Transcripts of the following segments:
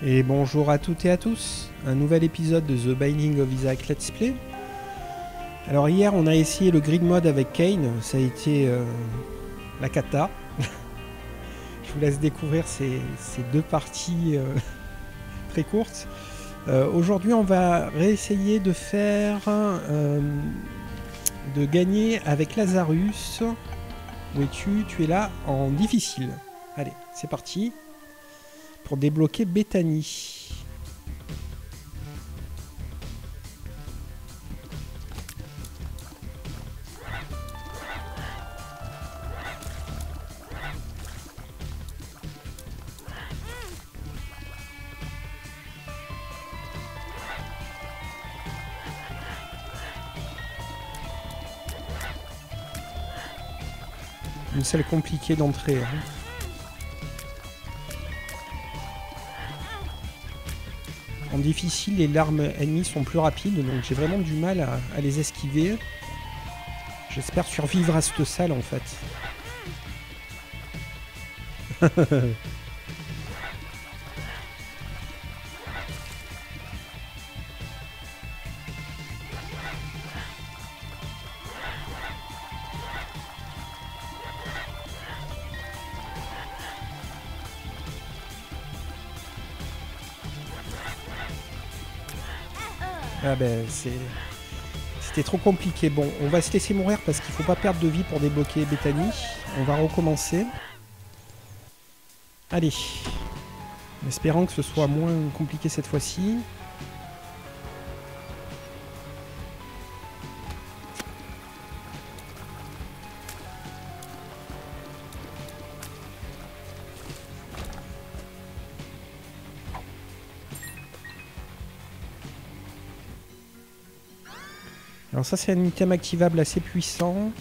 Et bonjour à toutes et à tous, un nouvel épisode de The Binding of Isaac Let's Play. Alors hier on a essayé le grid mode avec Kane, ça a été la cata. Je vous laisse découvrir ces deux parties très courtes. Aujourd'hui on va réessayer de faire, de gagner avec Lazarus. Où es-tu? Tu es là en difficile. Allez, c'est parti. Pour débloquer Bethany. Une salle compliquée d'entrée. Hein. En difficile, les larmes ennemies sont plus rapides, donc j'ai vraiment du mal à les esquiver. J'espère survivre à cette salle en fait. Ah ben c'était trop compliqué. Bon, on va se laisser mourir parce qu'il faut pas perdre de vie pour débloquer Bethany. On va recommencer. Allez. En espérant que ce soit moins compliqué cette fois-ci. Alors ça c'est un item activable assez puissant.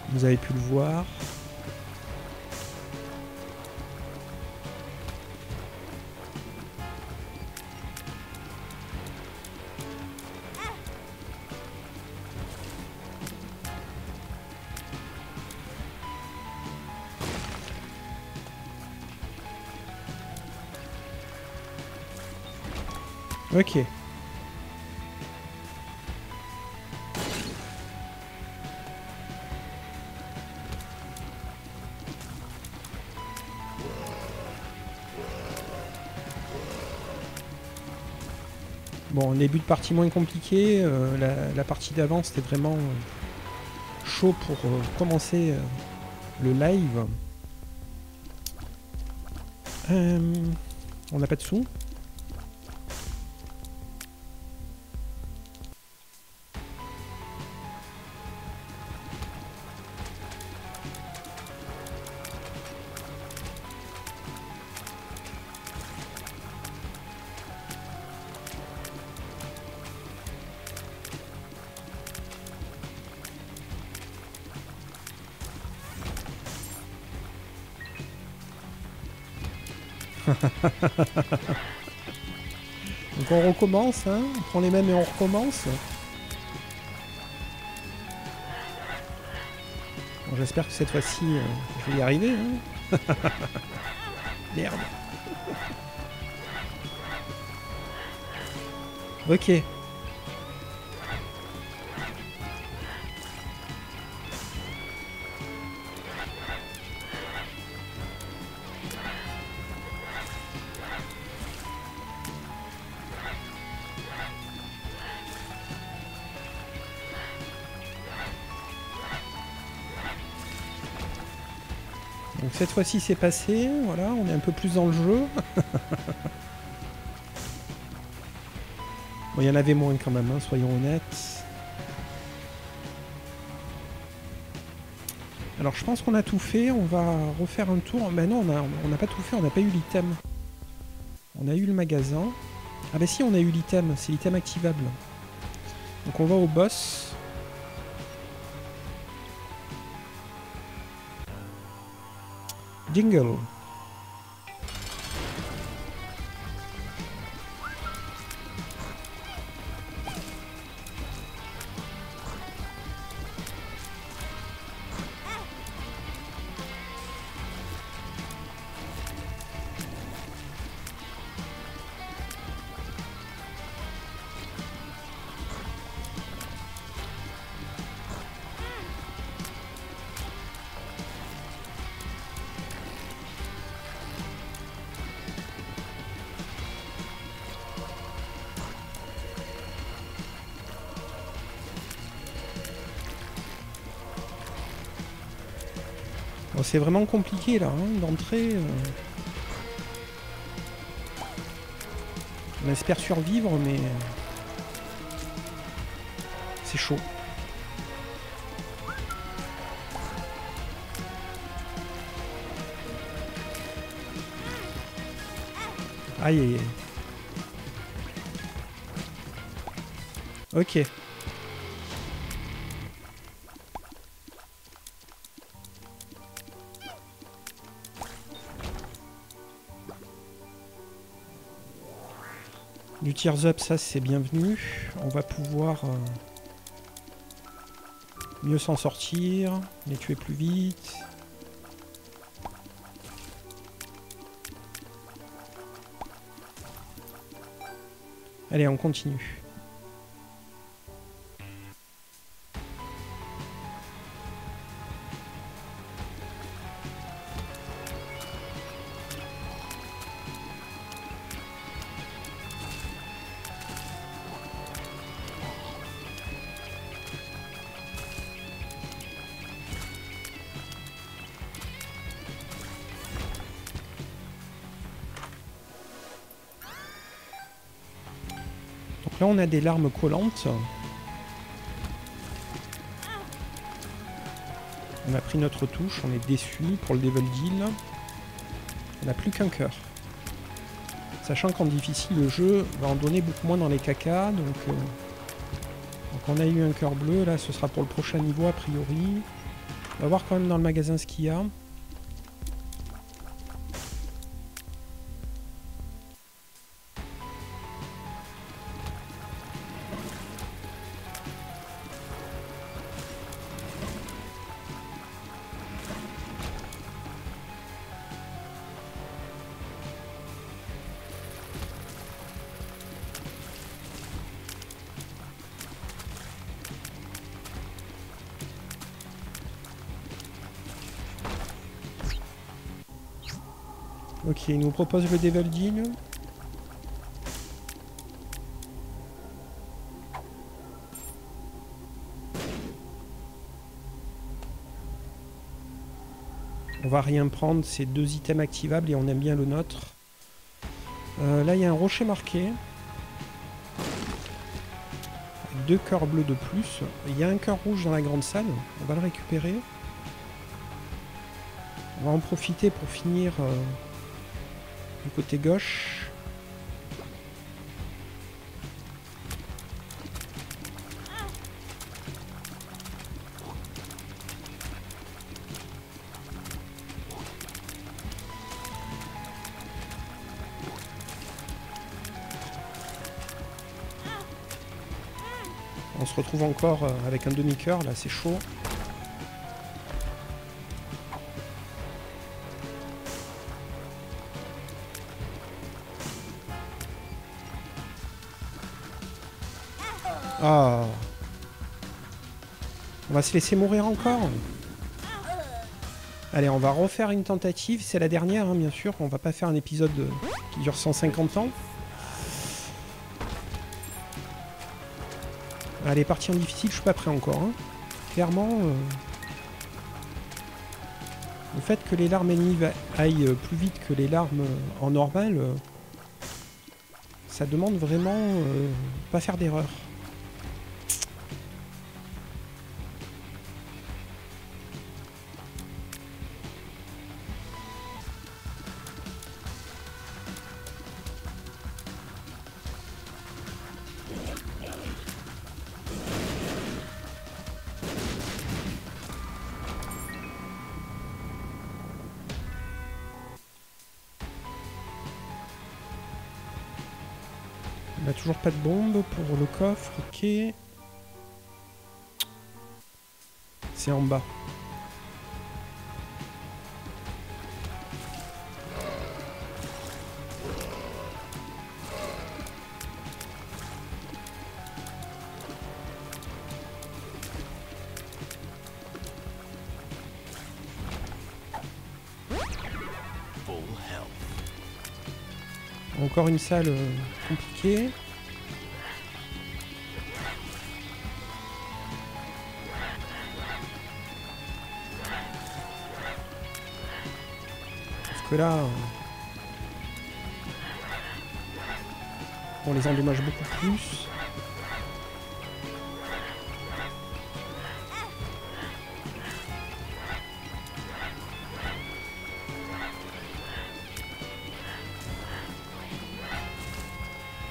Vous avez pu le voir. Ok. Bon, début de partie moins compliqué. La partie d'avant, c'était vraiment chaud pour commencer le live. On n'a pas de sous. Donc on recommence, hein, on prend les mêmes et on recommence. Bon, j'espère que cette fois-ci, je vais y arriver. Hein. Merde. Ok. Donc cette fois-ci c'est passé, voilà, on est un peu plus dans le jeu. Bon, il y en avait moins quand même, hein, soyons honnêtes. Alors je pense qu'on a tout fait, on va refaire un tour. Ben non, on n'a pas tout fait, on n'a pas eu l'item. On a eu le magasin. Ah ben si, on a eu l'item, c'est l'item activable. Donc on va au boss. Jingle. Bon, c'est vraiment compliqué là, hein, d'entrer. On espère survivre, mais c'est chaud. Aïe aïe aïe. Ok. Du tears up, ça c'est bienvenu. On va pouvoir mieux s'en sortir, les tuer plus vite. Allez, on continue. Donc là, on a des larmes collantes. On a pris notre touche, on est déçu pour le Devil Deal. On n'a plus qu'un cœur. Sachant qu'en difficile, le jeu va en donner beaucoup moins dans les cacas. Donc on a eu un cœur bleu, là ce sera pour le prochain niveau a priori. On va voir quand même dans le magasin ce qu'il y a. Ok, il nous propose le Devil Deal. On va rien prendre, c'est 2 items activables et on aime bien le nôtre. Là, il y a un rocher marqué. Avec 2 cœurs bleus de plus. Il y a un cœur rouge dans la grande salle. On va le récupérer. On va en profiter pour finir du côté gauche. On se retrouve encore avec un demi-cœur, là c'est chaud. Ah. On va se laisser mourir encore. Allez, on va refaire une tentative. C'est la dernière, hein, bien sûr. On va pas faire un épisode qui dure 150 ans. Allez, partie en difficile, je suis pas prêt encore. Hein. Clairement, le fait que les larmes ennemies aillent plus vite que les larmes en normal, ça demande vraiment pas faire d'erreur. On n'a toujours pas de bombe pour le coffre, ok. C'est en bas. Encore une salle compliquée. que là, on les endommage beaucoup plus.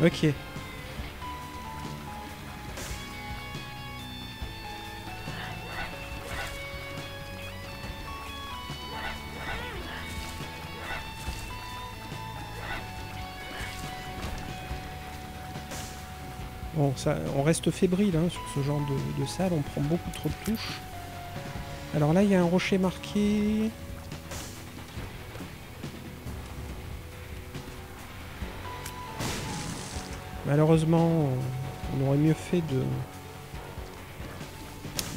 Ok. Bon, ça, on reste fébrile hein, sur ce genre de salle, on prend beaucoup trop de touches. Alors là, il y a un rocher marqué. Malheureusement, on aurait mieux fait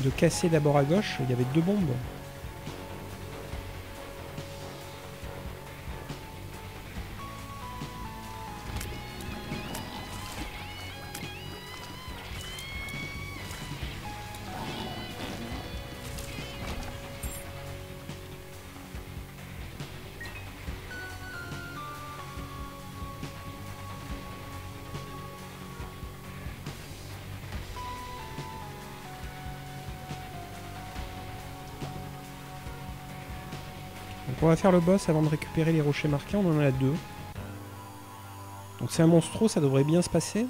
de casser d'abord à gauche. Il y avait 2 bombes. Donc on va faire le boss avant de récupérer les rochers marqués, on en a 2. Donc c'est un monstro, ça devrait bien se passer.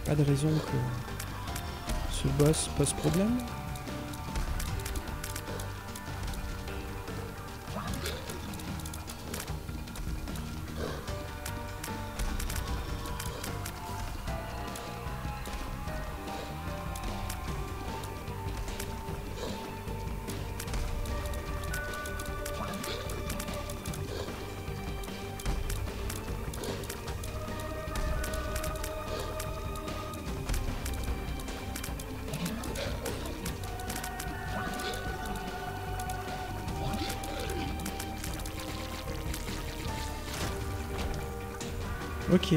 Pas de raison que ce boss pose problème. Ok.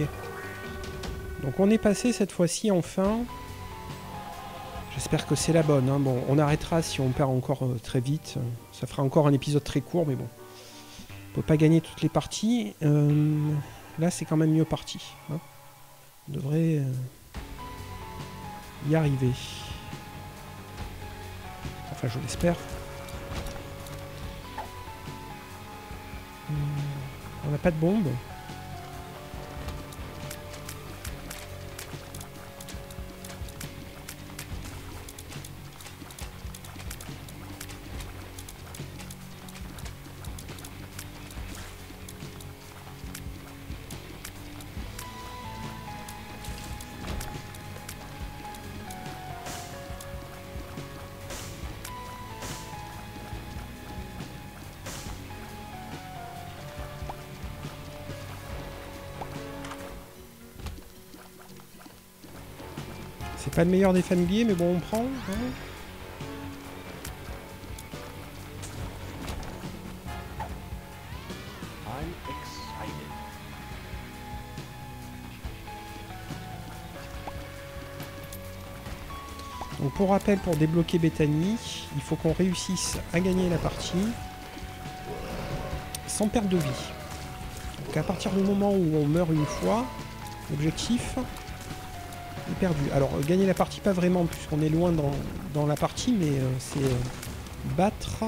Donc on est passé cette fois-ci enfin. J'espère que c'est la bonne. Hein. Bon, on arrêtera si on perd encore très vite. Ça fera encore un épisode très court, mais bon. On peut pas gagner toutes les parties. Là, c'est quand même mieux parti. Hein. On devrait y arriver. Enfin, je l'espère. On n'a pas de bombe. C'est pas le meilleur des familiers, mais bon, on prend. Hein. Donc pour rappel, pour débloquer Bethany, il faut qu'on réussisse à gagner la partie sans perte de vie. Donc à partir du moment où on meurt une fois, l'objectif est perdu. Alors gagner la partie pas vraiment puisqu'on est loin dans la partie, mais c'est battre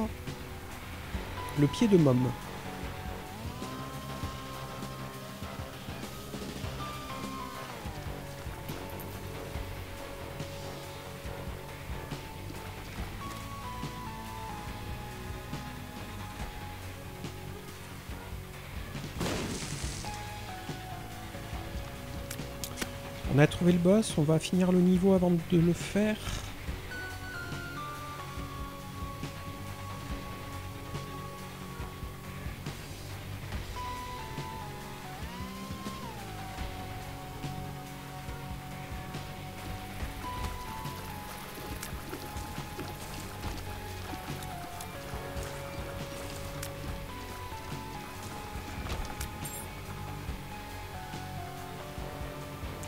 le pied de Mom. On a trouvé le boss, on va finir le niveau avant de le faire.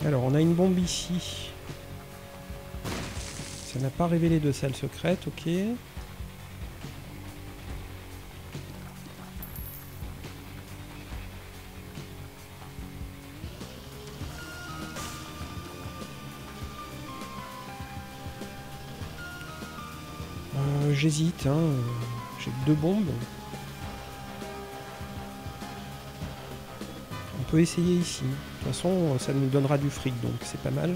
Alors on a une bombe ici. Ça n'a pas révélé de salle secrète, ok. J'hésite, hein. J'ai que 2 bombes. On peut essayer ici. De toute façon, ça nous donnera du fric, donc c'est pas mal.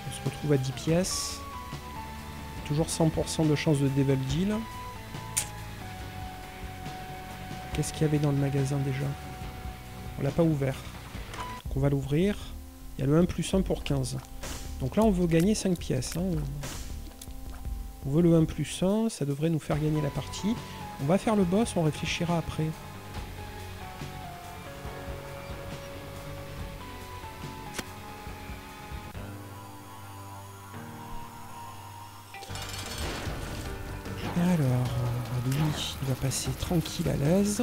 On se retrouve à 10 pièces. Toujours 100% de chance de devil deal. Qu'est-ce qu'il y avait dans le magasin déjà? On l'a pas ouvert. Donc on va l'ouvrir. Il y a le 1 plus 1 pour 15. Donc là on veut gagner 5 pièces. Hein. On veut le 1 plus 1, ça devrait nous faire gagner la partie. On va faire le boss, on réfléchira après. Alors, lui, il va passer tranquille à l'aise.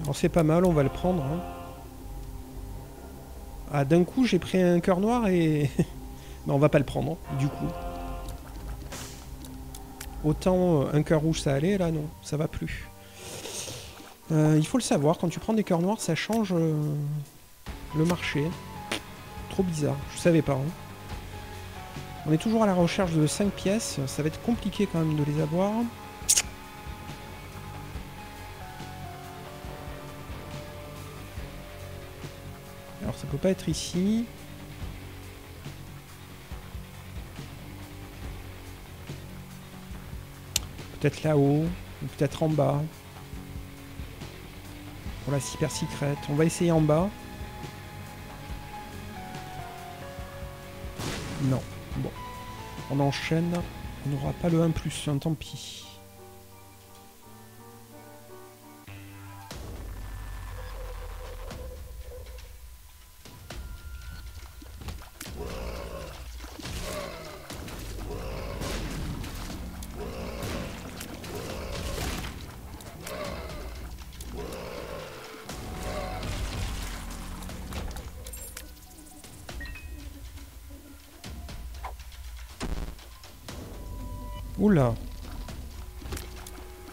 Alors c'est pas mal, on va le prendre. Hein. Ah, d'un coup j'ai pris un cœur noir et... non, on va pas le prendre, du coup. Autant un cœur rouge ça allait, là non, ça va plus. Il faut le savoir, quand tu prends des cœurs noirs, ça change le marché. Trop bizarre, je savais pas. Hein. On est toujours à la recherche de 5 pièces, ça va être compliqué quand même de les avoir. Alors ça peut pas être ici. Peut-être là-haut, ou peut-être en bas. Pour la super secrète. On va essayer en bas. Non. Bon. On enchaîne. On n'aura pas le 1 plus 1, tant pis. Oula.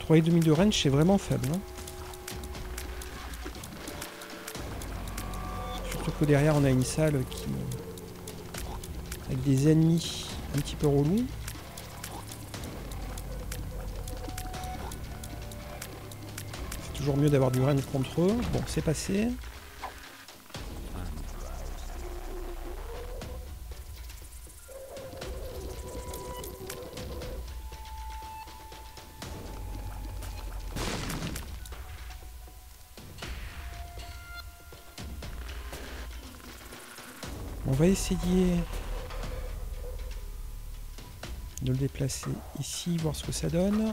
3,5 de range, c'est vraiment faible. Hein. Surtout que derrière, on a une salle qui... avec des ennemis un petit peu relous. C'est toujours mieux d'avoir du range contre eux. Bon, c'est passé. On va essayer de le déplacer ici, voir ce que ça donne.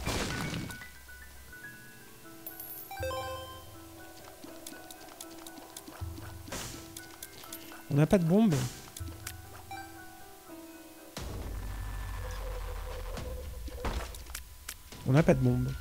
On n'a pas de bombe. On n'a pas de bombe.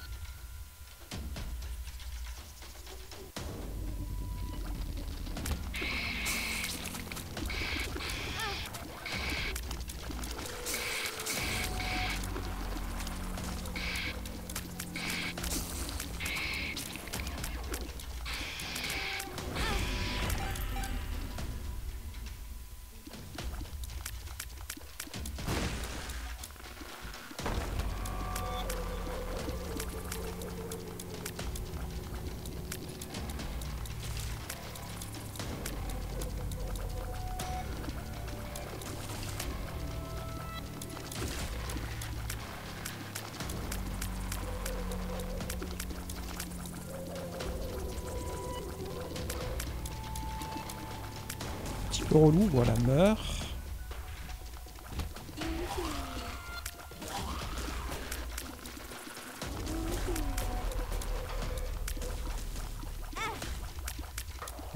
petit peu relou. Voilà, meurt.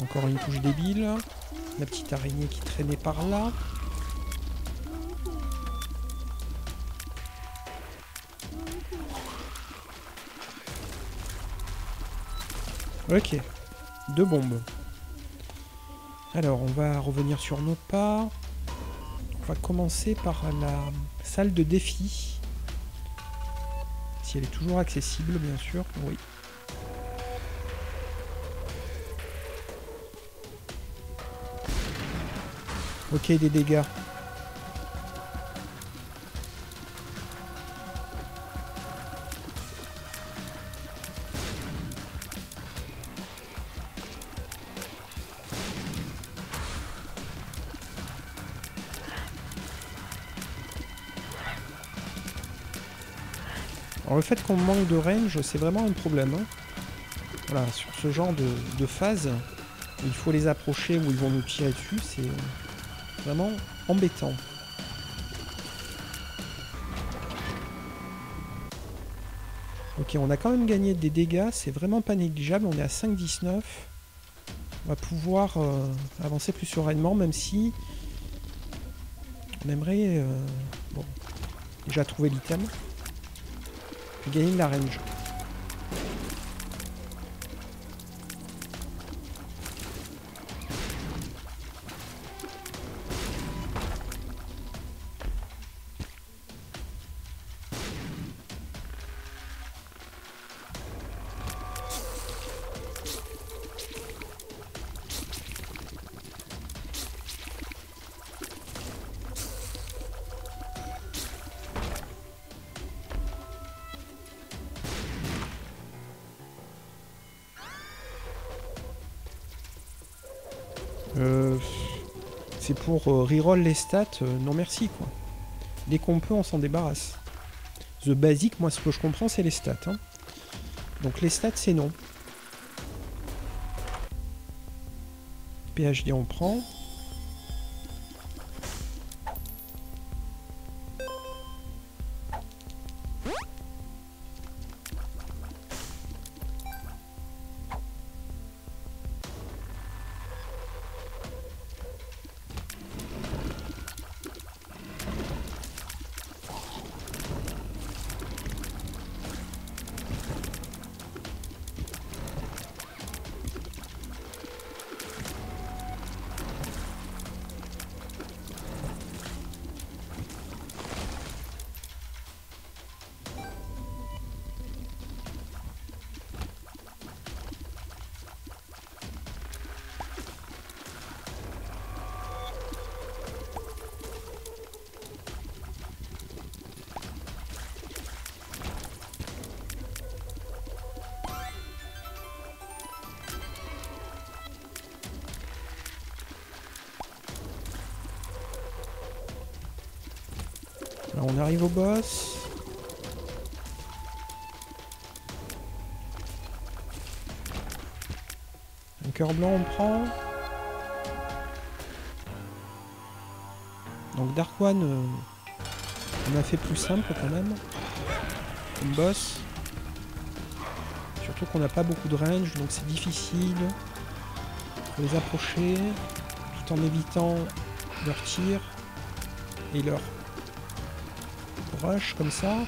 Encore une touche débile. La petite araignée qui traînait par là. Ok. 2 bombes. Alors, on va revenir sur nos pas. On va commencer par la salle de défi. Si elle est toujours accessible, bien sûr. Oui. Ok, des dégâts. Alors le fait qu'on manque de range, c'est vraiment un problème. Hein. Voilà, sur ce genre de phase, il faut les approcher ou ils vont nous tirer dessus, c'est vraiment embêtant. Ok, on a quand même gagné des dégâts, c'est vraiment pas négligeable, on est à 5,19. On va pouvoir avancer plus sereinement, même si on aimerait bon, déjà trouver l'item, puis gagner de la range. C'est pour reroll les stats, non merci quoi. Dès qu'on peut, on s'en débarrasse. The basic, moi ce que je comprends, c'est les stats. Hein. Donc les stats, c'est non. PhD, on prend. Alors on arrive au boss. Un cœur blanc on prend. Donc Dark One, on a fait plus simple quand même. Comme boss. Surtout qu'on n'a pas beaucoup de range, donc c'est difficile. Faut les approcher tout en évitant leurs tirs et leur rush comme ça.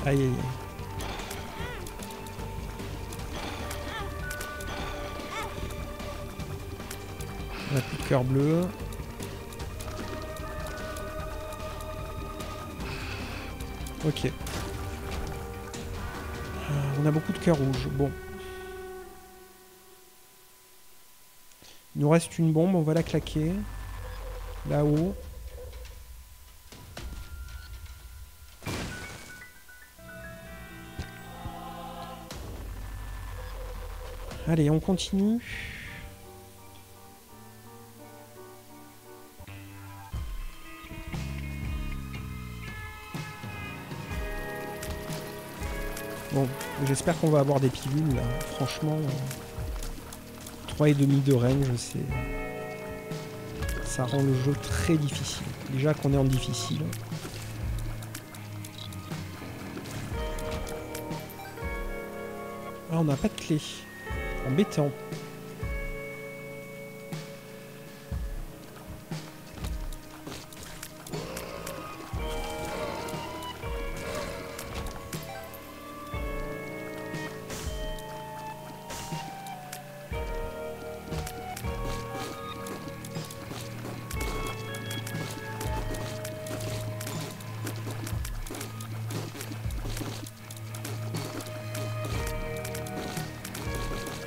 Aïe aïe aïe. On a plus de cœur bleu. Ok. On a beaucoup de cœurs rouges. Bon. Il nous reste une bombe, on va la claquer. Là-haut. Allez, on continue. Bon, j'espère qu'on va avoir des pilules, là. Franchement, 3,5 de range, ça rend le jeu très difficile. Déjà qu'on est en difficile. Ah, on n'a pas de clé. Embêtant.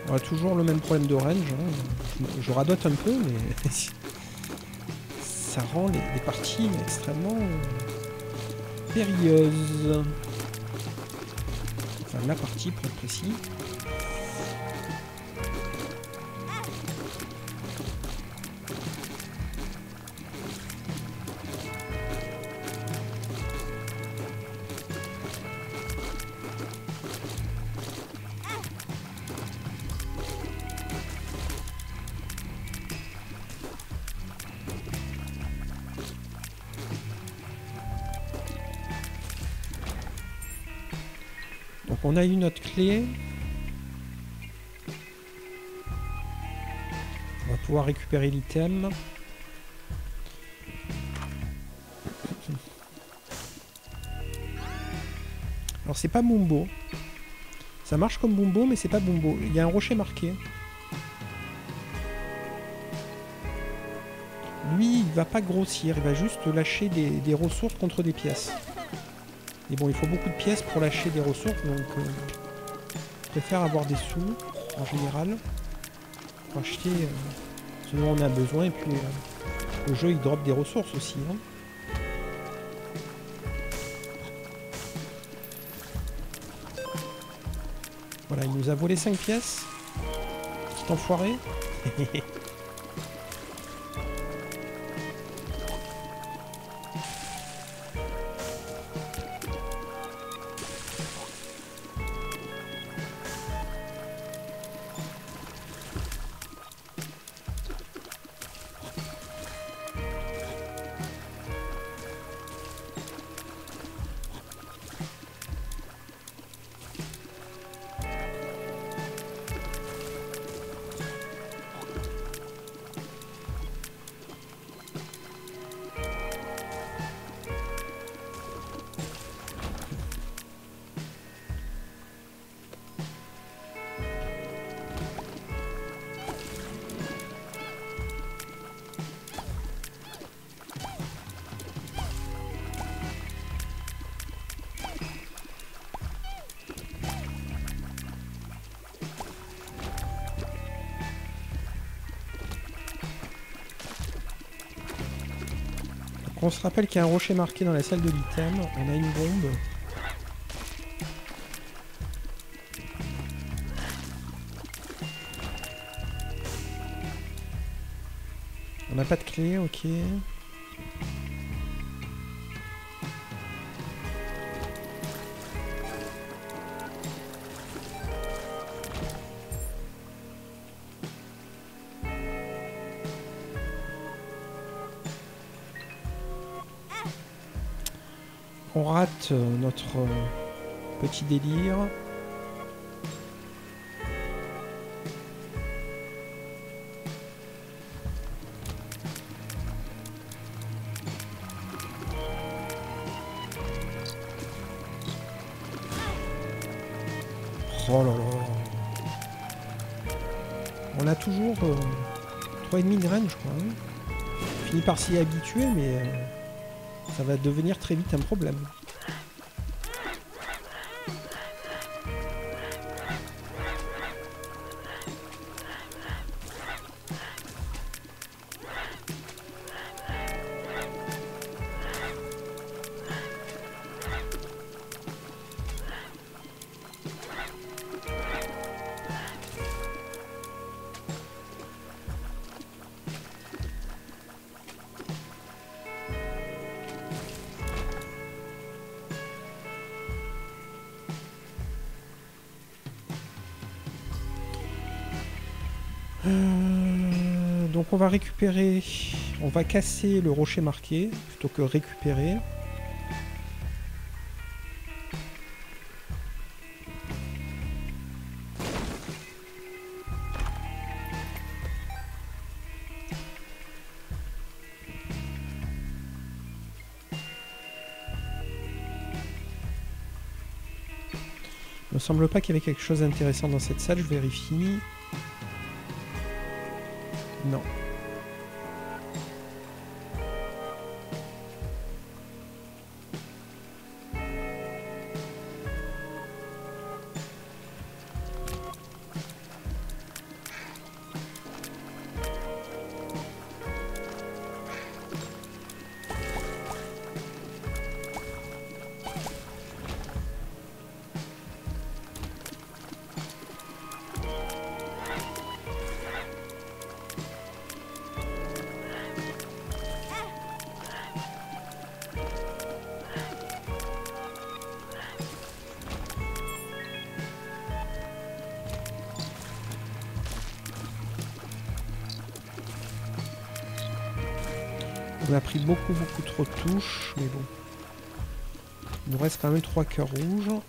On a toujours le même problème de range. Hein. Je radote un peu, mais ça rend les parties extrêmement périlleuses. Enfin, la partie, pour être précis. Donc on a eu notre clé. On va pouvoir récupérer l'item. Alors c'est pas Bumbo. Ça marche comme Bumbo, mais c'est pas Bumbo. Il y a un rocher marqué. Lui, il va pas grossir. Il va juste lâcher des ressources contre des pièces. Et bon, il faut beaucoup de pièces pour lâcher des ressources, donc je préfère avoir des sous, en général, pour acheter ce dont on a besoin, et puis le jeu, il drop des ressources aussi. Hein. Voilà, il nous a volé 5 pièces. Petit enfoiré. On se rappelle qu'il y a un rocher marqué dans la salle de l'item. On a une bombe. On n'a pas de clé, ok. On rate notre petit délire. Oh là là. On a toujours 3,5 de range, quoi. Hein. On finit par s'y habituer, mais ça va devenir très vite un problème. Donc on va récupérer... On va casser le rocher marqué plutôt que récupérer. Il me semble pas qu'il y avait quelque chose d'intéressant dans cette salle, je vérifie. Non. On a pris beaucoup trop de touches, mais bon. Il nous reste quand même 3 cœurs rouges.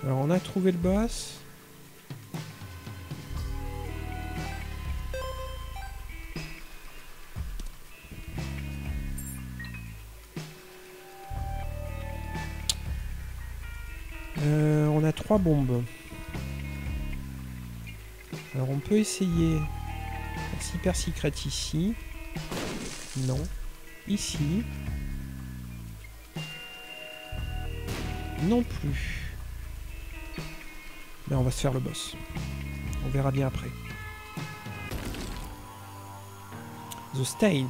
Alors on a trouvé le boss. On a 3 bombes. Alors on peut essayer Hyper Secret ici. Non. Ici. Non plus. Mais on va se faire le boss. On verra bien après. The Stain.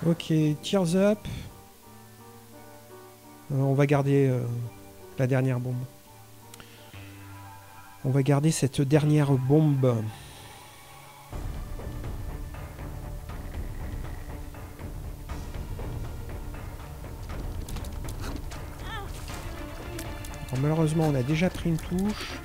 Ok, Tears Up. On va garder la dernière bombe. On va garder cette dernière bombe. Alors, malheureusement, on a déjà pris une touche.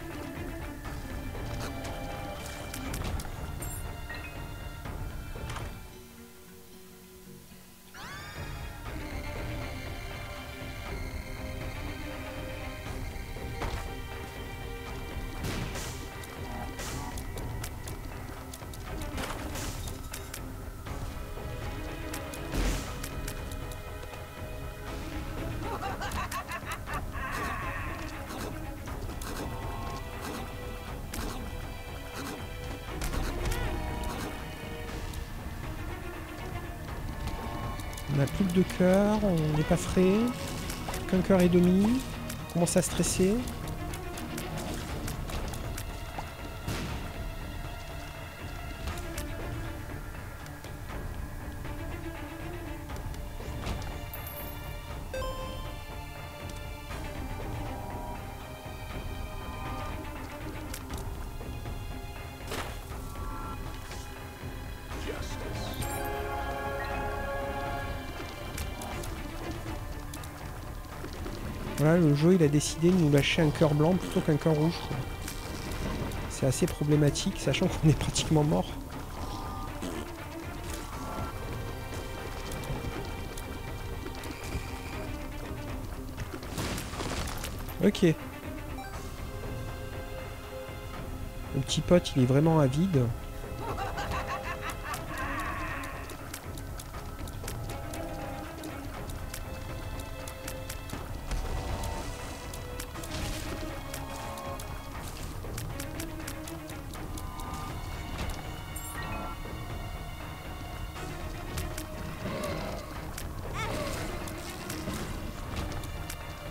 On a plus que 2 cœurs, on n'est pas frais. Qu'un cœur et demi. On commence à stresser. Voilà, le jeu il a décidé de nous lâcher un cœur blanc plutôt qu'un cœur rouge. C'est assez problématique, sachant qu'on est pratiquement mort. Ok. Le petit pote, il est vraiment avide.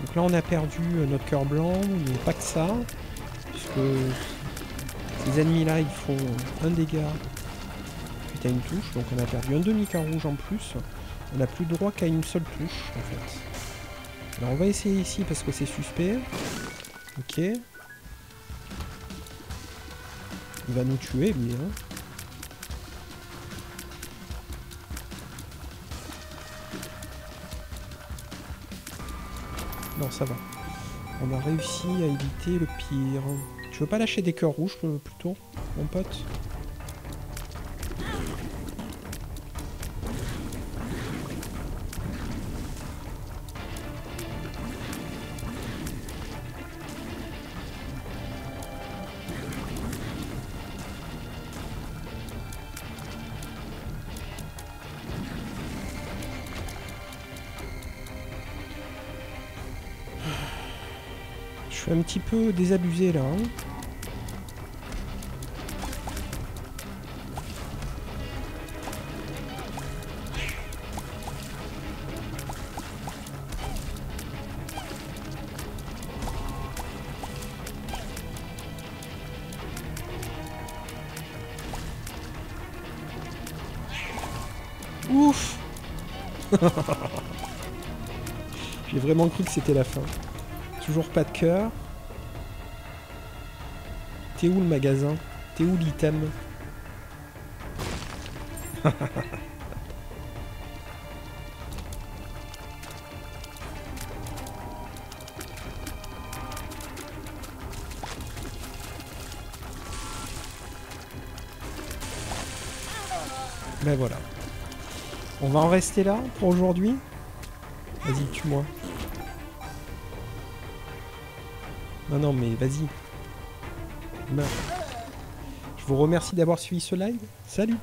Donc là, on a perdu notre cœur blanc, mais pas que ça. Puisque ces ennemis-là, ils font un dégât suite à une touche. Donc on a perdu un demi-cœur rouge en plus. On n'a plus droit qu'à une seule touche, en fait. Alors on va essayer ici parce que c'est suspect. Ok. Il va nous tuer, lui, hein. Non, ça va. On a réussi à éviter le pire. Tu veux pas lâcher des cœurs rouges, plutôt, mon pote? Je suis un petit peu désabusé là. Hein. Ouf. J'ai vraiment cru que c'était la fin. Toujours pas de cœur. T'es où le magasin? T'es où l'item? Ben voilà. On va en rester là pour aujourd'hui. Vas-y, tue-moi. Non, mais vas-y. Meurs. Je vous remercie d'avoir suivi ce live. Salut!